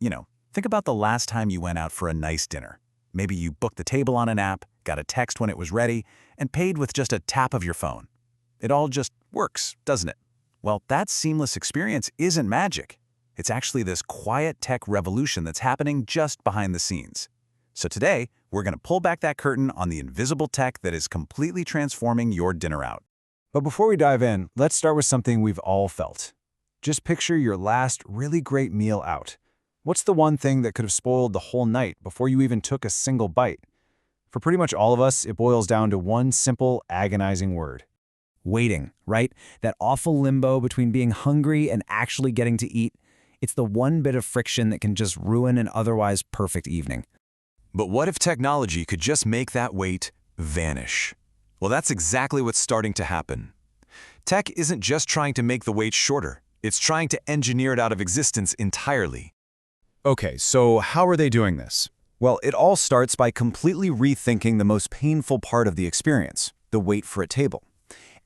Think about the last time you went out for a nice dinner. Maybe you booked the table on an app, got a text when it was ready, and paid with just a tap of your phone. It all just works, doesn't it? Well, that seamless experience isn't magic. It's actually this quiet tech revolution that's happening just behind the scenes. So today, we're going to pull back that curtain on the invisible tech that is completely transforming your dinner out. But before we dive in, let's start with something we've all felt. Just picture your last really great meal out. What's the one thing that could have spoiled the whole night before you even took a single bite? For pretty much all of us, it boils down to one simple, agonizing word. Waiting, right? That awful limbo between being hungry and actually getting to eat. It's the one bit of friction that can just ruin an otherwise perfect evening. But what if technology could just make that wait vanish? Well, that's exactly what's starting to happen. Tech isn't just trying to make the wait shorter. It's trying to engineer it out of existence entirely. Okay, so how are they doing this? Well, it all starts by completely rethinking the most painful part of the experience, the wait for a table.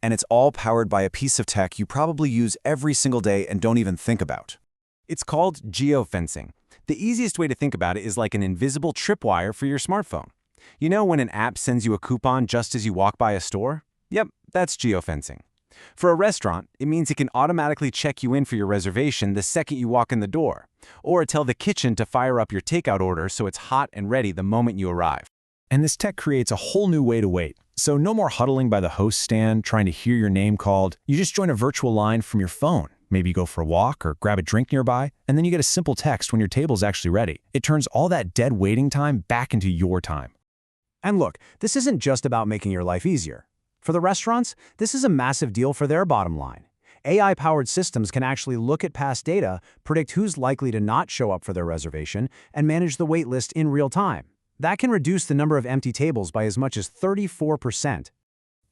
And it's all powered by a piece of tech you probably use every single day and don't even think about. It's called geofencing. The easiest way to think about it is like an invisible tripwire for your smartphone. You know when an app sends you a coupon just as you walk by a store? Yep, that's geofencing. For a restaurant, it means it can automatically check you in for your reservation the second you walk in the door, or tell the kitchen to fire up your takeout order so it's hot and ready the moment you arrive. And this tech creates a whole new way to wait. So no more huddling by the host stand trying to hear your name called. You just join a virtual line from your phone. Maybe you go for a walk or grab a drink nearby, and then you get a simple text when your table's actually ready. It turns all that dead waiting time back into your time. And look, this isn't just about making your life easier. For the restaurants, this is a massive deal for their bottom line. AI-powered systems can actually look at past data, predict who's likely to not show up for their reservation, and manage the wait list in real time. That can reduce the number of empty tables by as much as 34%.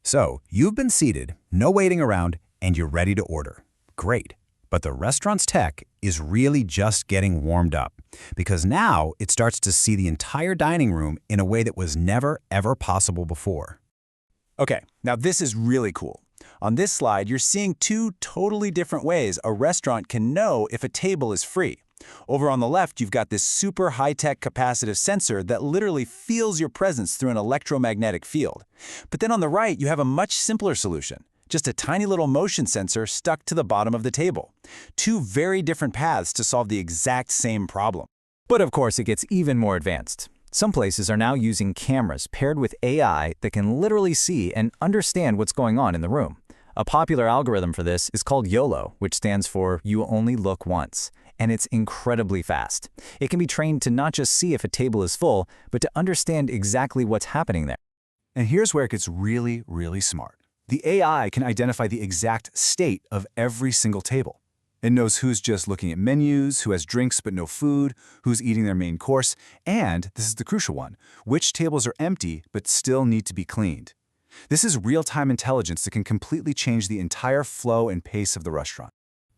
So, you've been seated, no waiting around, and you're ready to order. Great. But the restaurant's tech is really just getting warmed up, because now it starts to see the entire dining room in a way that was never, ever possible before. Okay, now this is really cool. On this slide, you're seeing two totally different ways a restaurant can know if a table is free. Over on the left, you've got this super high-tech capacitive sensor that literally feels your presence through an electromagnetic field. But then on the right, you have a much simpler solution. Just a tiny little motion sensor stuck to the bottom of the table. Two very different paths to solve the exact same problem. But of course, it gets even more advanced. Some places are now using cameras paired with AI that can literally see and understand what's going on in the room. A popular algorithm for this is called YOLO, which stands for You Only Look Once. And it's incredibly fast. It can be trained to not just see if a table is full, but to understand exactly what's happening there. And here's where it gets really, really smart. The AI can identify the exact state of every single table. It knows who's just looking at menus, who has drinks but no food, who's eating their main course, and, this is the crucial one, which tables are empty but still need to be cleaned. This is real-time intelligence that can completely change the entire flow and pace of the restaurant.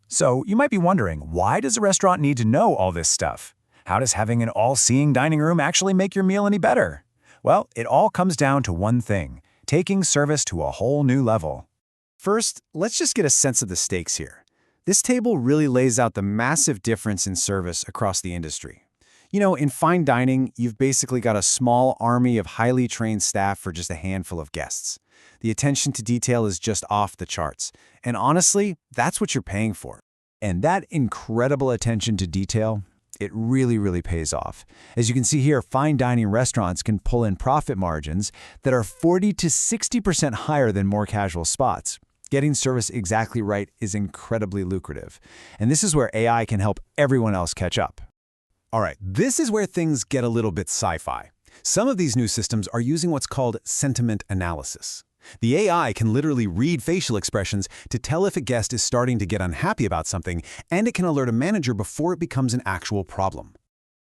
So, you might be wondering, why does a restaurant need to know all this stuff? How does having an all-seeing dining room actually make your meal any better? Well, it all comes down to one thing: taking service to a whole new level. First, let's just get a sense of the stakes here. This table really lays out the massive difference in service across the industry. You know, in fine dining, you've basically got a small army of highly trained staff for just a handful of guests. The attention to detail is just off the charts. And honestly, that's what you're paying for. And that incredible attention to detail, it really, really pays off. As you can see here, fine dining restaurants can pull in profit margins that are 40 to 60% higher than more casual spots. Getting service exactly right is incredibly lucrative. And this is where AI can help everyone else catch up. All right, this is where things get a little bit sci-fi. Some of these new systems are using what's called sentiment analysis. The AI can literally read facial expressions to tell if a guest is starting to get unhappy about something, and it can alert a manager before it becomes an actual problem.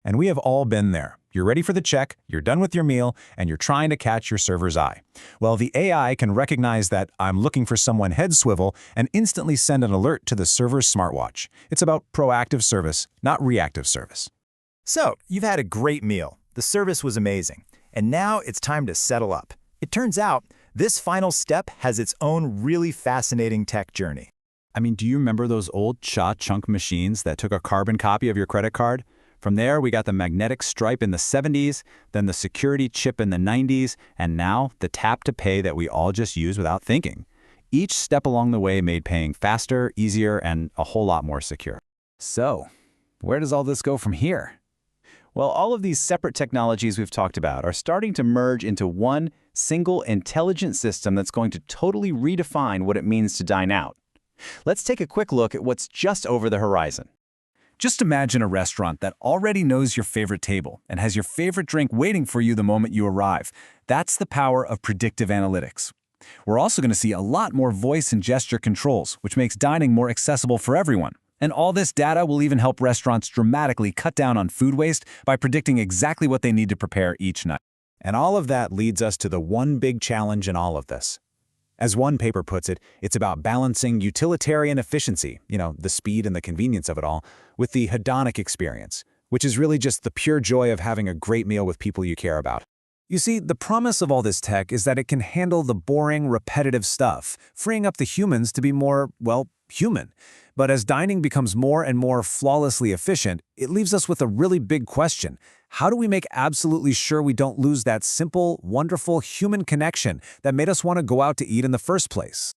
And we have all been there. You're ready for the check, you're done with your meal, and you're trying to catch your server's eye. Well, the AI can recognize that I'm looking for someone head swivel and instantly send an alert to the server's smartwatch. It's about proactive service, not reactive service. So, you've had a great meal. The service was amazing. And now it's time to settle up. It turns out, this final step has its own really fascinating tech journey. I mean, do you remember those old cha-chunk machines that took a carbon copy of your credit card? From there, we got the magnetic stripe in the 70s, then the security chip in the 90s, and now the tap-to-pay that we all just use without thinking. Each step along the way made paying faster, easier, and a whole lot more secure. So, where does all this go from here? Well, all of these separate technologies we've talked about are starting to merge into one single intelligent system that's going to totally redefine what it means to dine out. Let's take a quick look at what's just over the horizon. Just imagine a restaurant that already knows your favorite table and has your favorite drink waiting for you the moment you arrive. That's the power of predictive analytics. We're also going to see a lot more voice and gesture controls, which makes dining more accessible for everyone. And all this data will even help restaurants dramatically cut down on food waste by predicting exactly what they need to prepare each night. And all of that leads us to the one big challenge in all of this. As one paper puts it, it's about balancing utilitarian efficiency, the speed and the convenience of it all, with the hedonic experience, which is really just the pure joy of having a great meal with people you care about. You see, the promise of all this tech is that it can handle the boring, repetitive stuff, freeing up the humans to be more, human. But as dining becomes more and more flawlessly efficient, it leaves us with a really big question. How do we make absolutely sure we don't lose that simple, wonderful human connection that made us want to go out to eat in the first place?